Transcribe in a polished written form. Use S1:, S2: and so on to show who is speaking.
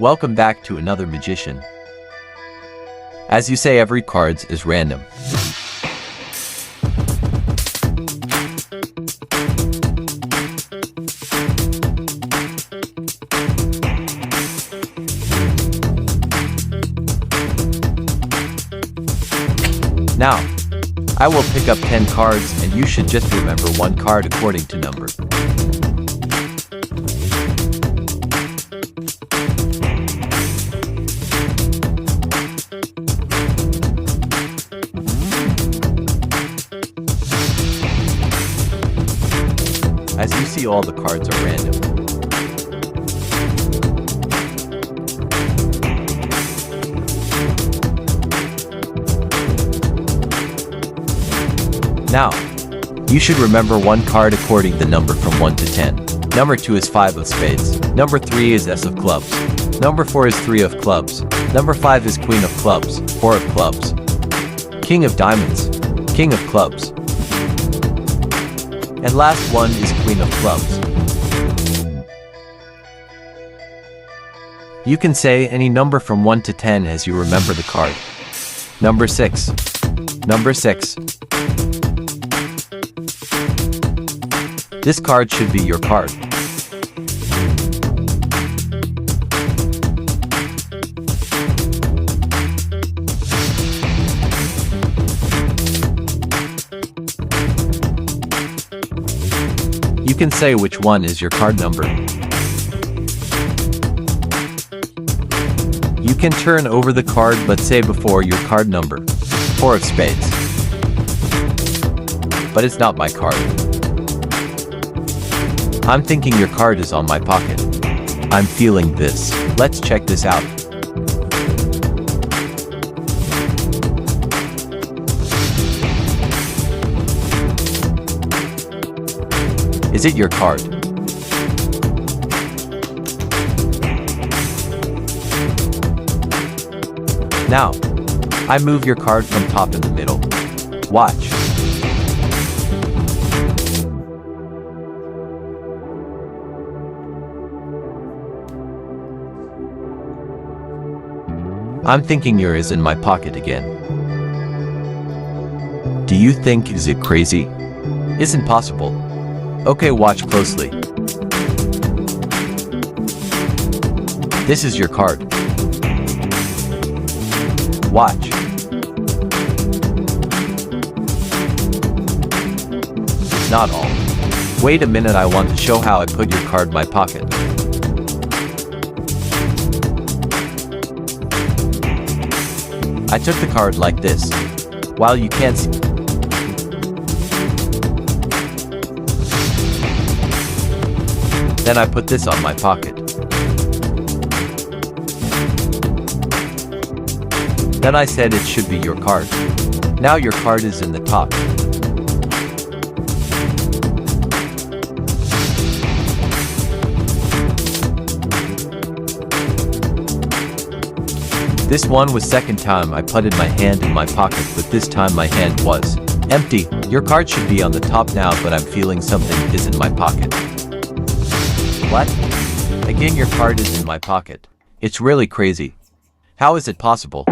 S1: Welcome back to another magician. As you say, every cards is random. Now, I will pick up 10 cards and you should just remember one card according to number. As you see, all the cards are random. Now, you should remember one card according to the number from 1 to 10. Number 2 is 5 of spades. Number 3 is S of clubs. Number 4 is 3 of clubs. Number 5 is Queen of clubs, 4 of clubs. King of diamonds, King of clubs. And last one is Queen of clubs. You can say any number from 1 to 10 as you remember the card. Number 6. Number 6. This card should be your card. You can say which one is your card number. You can turn over the card but say before your card number. 4 of spades. But it's not my card. I'm thinking your card is on my pocket. I'm feeling this. Let's check this out. Is it your card? Now, I move your card from top in the middle. Watch. I'm thinking yours is in my pocket again. Do you think is it crazy? Isn't possible. Okay, watch closely. This is your card. Watch. It's not all. Wait a minute, I want to show how I put your card in my pocket. I took the card like this. While you can't see. Then I put this on my pocket. Then I said it should be your card. Now your card is in the top. This one was second time I putted my hand in my pocket, but this time my hand was empty. Your card should be on the top now, but I'm feeling something is in my pocket. What? Again, your card is in my pocket. It's really crazy. How is it possible?